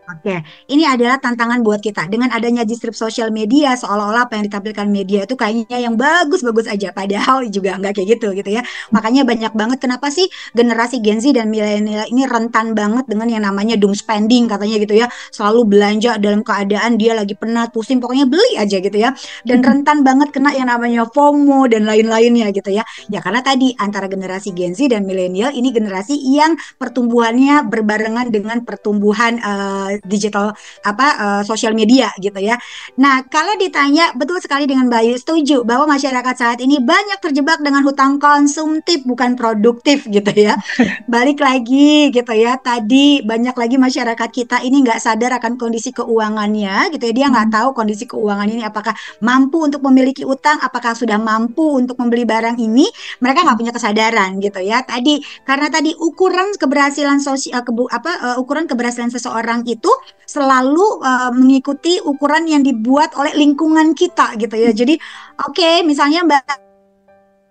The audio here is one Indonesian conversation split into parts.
Oke, ini adalah tantangan buat kita. Dengan adanya distrip sosial media, seolah-olah apa yang ditampilkan media itu kayaknya yang bagus-bagus aja. Padahal juga nggak kayak gitu ya. Makanya banyak banget kenapa sih generasi Gen Z dan milenial ini rentan banget dengan yang namanya doom spending katanya gitu ya. Selalu belanja dalam keadaan dia lagi penat, pusing, pokoknya beli aja gitu ya. Dan rentan banget kena yang namanya FOMO dan lain-lainnya gitu ya. Ya karena tadi antara generasi Gen Z dan milenial ini generasi yang pertumbuhannya berbarengan dengan pertumbuhan digital sosial media gitu ya. Nah, kalau ditanya betul sekali dengan Bayu setuju bahwa masyarakat saat ini banyak terjebak dengan hutang konsumtif bukan produktif gitu ya. Balik lagi gitu ya. Tadi banyak lagi masyarakat kita ini nggak sadar akan kondisi keuangannya gitu ya. Dia nggak tahu kondisi keuangan ini apakah mampu untuk memiliki utang, apakah sudah mampu untuk membeli barang ini. Mereka nggak punya kesadaran gitu ya. Tadi karena tadi ukuran keberhasilan sosial ukuran keberhasilan seseorang itu selalu mengikuti ukuran yang dibuat oleh lingkungan kita gitu ya. Jadi oke, misalnya Mbak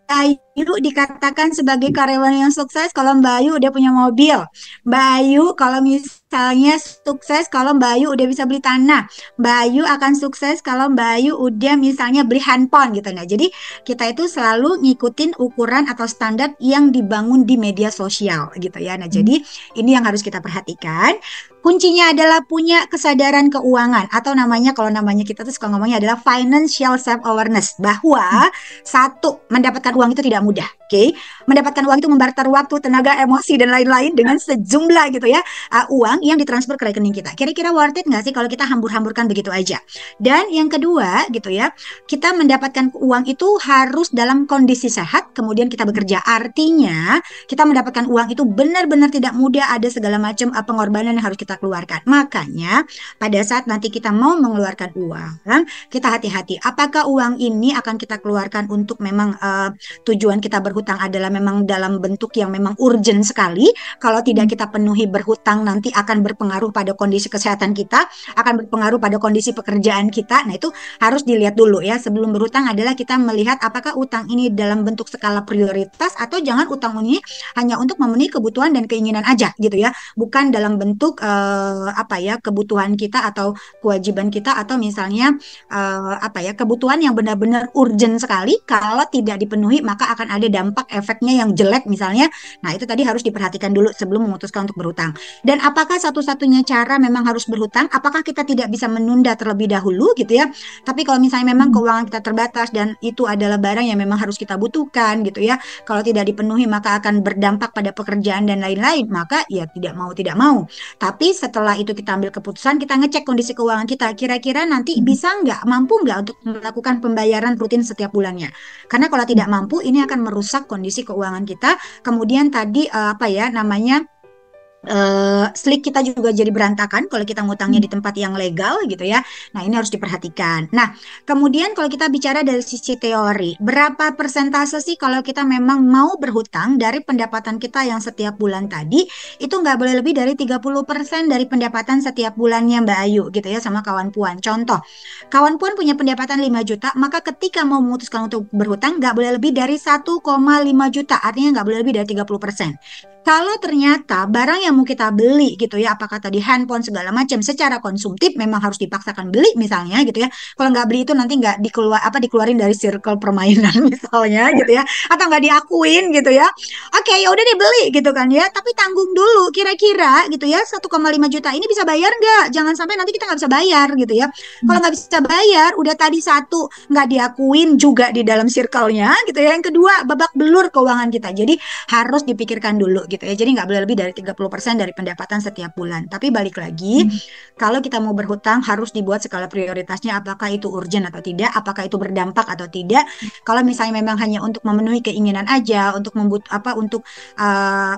Ayu dikatakan sebagai karyawan yang sukses kalau Mbak Ayu udah punya mobil. Mbak Ayu kalau misalnya sukses kalau Mbak Ayu udah bisa beli tanah. Mbak Ayu akan sukses kalau Mbak Ayu udah misalnya beli handphone gitu. Nah, jadi kita itu selalu ngikutin ukuran atau standar yang dibangun di media sosial gitu ya. Nah, jadi ini yang harus kita perhatikan. Kuncinya adalah punya kesadaran keuangan atau namanya kalau namanya kita tuh suka ngomongnya adalah financial self awareness bahwa satu, mendapatkan uang itu tidak mudah. Oke, mendapatkan uang itu membarter waktu, tenaga, emosi dan lain-lain dengan sejumlah gitu ya uang yang ditransfer ke rekening kita. Kira-kira worth it nggak sih kalau kita hambur-hamburkan begitu aja? Dan yang kedua gitu ya, kita mendapatkan uang itu harus dalam kondisi sehat, kemudian kita bekerja. Artinya kita mendapatkan uang itu benar-benar tidak mudah, ada segala macam pengorbanan yang harus kita keluarkan. Makanya pada saat nanti kita mau mengeluarkan uang, kita hati-hati. Apakah uang ini akan kita keluarkan untuk memang tujuan kita berhutang adalah memang dalam bentuk yang memang urgent sekali. Kalau tidak kita penuhi berhutang nanti akan berpengaruh pada kondisi kesehatan kita, akan berpengaruh pada kondisi pekerjaan kita. Nah, itu harus dilihat dulu ya. Sebelum berhutang adalah kita melihat apakah utang ini dalam bentuk skala prioritas atau jangan utang ini hanya untuk memenuhi kebutuhan dan keinginan aja gitu ya. Bukan dalam bentuk kebutuhan kita atau kewajiban kita atau misalnya kebutuhan yang benar-benar urgent sekali. Kalau tidak dipenuhi maka akan ada dampak efeknya yang jelek misalnya. Nah, itu tadi harus diperhatikan dulu sebelum memutuskan untuk berhutang. Dan apakah satu-satunya cara memang harus berhutang? Apakah kita tidak bisa menunda terlebih dahulu gitu ya? Tapi kalau misalnya memang keuangan kita terbatas dan itu adalah barang yang memang harus kita butuhkan gitu ya. Kalau tidak dipenuhi maka akan berdampak pada pekerjaan dan lain-lain. Maka ya tidak mau. Tapi setelah itu kita ambil keputusan, kita ngecek kondisi keuangan kita. Kira-kira nanti bisa nggak, mampu nggak untuk melakukan pembayaran rutin setiap bulannya. Karena kalau tidak mampu, ini akan merusak kondisi keuangan kita. Kemudian tadi slik kita juga jadi berantakan kalau kita ngutangnya di tempat yang legal gitu ya. Nah, ini harus diperhatikan. Nah, kemudian kalau kita bicara dari sisi teori, berapa persentase sih kalau kita memang mau berhutang dari pendapatan kita yang setiap bulan tadi, itu nggak boleh lebih dari 30% dari pendapatan setiap bulannya Mbak Ayu gitu ya sama kawan Puan. Contoh, kawan Puan punya pendapatan 5 juta, maka ketika mau memutuskan untuk berhutang nggak boleh lebih dari 1,5 juta, artinya nggak boleh lebih dari 30%. Kalau ternyata barang yang mau kita beli gitu ya, apakah tadi handphone segala macam secara konsumtif memang harus dipaksakan beli misalnya gitu ya. Kalau nggak beli itu nanti nggak dikeluarin dari circle permainan misalnya gitu ya, atau nggak diakuin gitu ya. Oke, ya udah deh beli gitu kan ya. Tapi tanggung dulu kira-kira gitu ya 1,5 juta ini bisa bayar nggak? Jangan sampai nanti kita nggak bisa bayar gitu ya. Kalau nggak bisa bayar, udah tadi satu nggak diakuin juga di dalam circle-nya gitu ya. Yang kedua babak belur keuangan kita. Jadi harus dipikirkan dulu gitu ya. Jadi nggak boleh lebih dari 30% dari pendapatan setiap bulan. Tapi balik lagi, kalau kita mau berhutang harus dibuat skala prioritasnya apakah itu urgent atau tidak, apakah itu berdampak atau tidak. Kalau misalnya memang hanya untuk memenuhi keinginan aja, untuk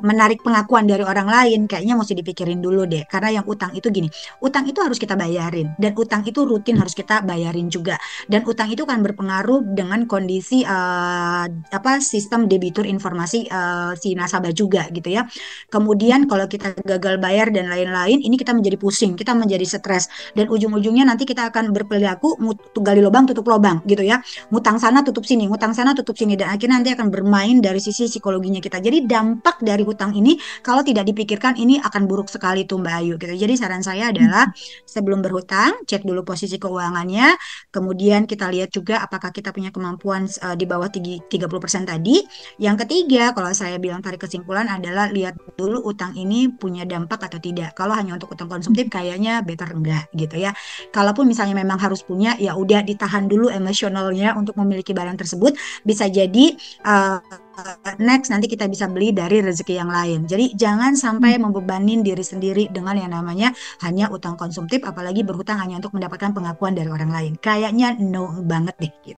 menarik pengakuan dari orang lain, kayaknya mesti dipikirin dulu deh. Karena yang utang itu gini, utang itu harus kita bayarin dan utang itu rutin harus kita bayarin juga. Dan utang itu kan berpengaruh dengan kondisi sistem debitur informasi si nasabah juga gitu ya. Kemudian kalau kita gagal bayar dan lain-lain, ini kita menjadi pusing, kita menjadi stres, dan ujung-ujungnya nanti kita akan berperilaku gali lubang tutup lubang gitu ya. Ngutang sana tutup sini, ngutang sana tutup sini, dan akhirnya nanti akan bermain dari sisi psikologinya kita. Jadi dampak dari hutang ini kalau tidak dipikirkan ini akan buruk sekali tuh Mbak Ayu gitu. Jadi saran saya adalah sebelum berhutang, cek dulu posisi keuangannya, kemudian kita lihat juga apakah kita punya kemampuan di bawah 30% tadi. Yang ketiga, kalau saya bilang tarik kesimpulan adalah lihat dulu utang ini punya dampak atau tidak. Kalau hanya untuk utang konsumtif kayaknya better enggak gitu ya. Kalaupun misalnya memang harus punya, ya udah ditahan dulu emosionalnya untuk memiliki barang tersebut. Bisa jadi uh, next nanti kita bisa beli dari rezeki yang lain. Jadi jangan sampai membebanin diri sendiri dengan yang namanya hanya utang konsumtif, apalagi berhutang hanya untuk mendapatkan pengakuan dari orang lain. Kayaknya no banget deh gitu.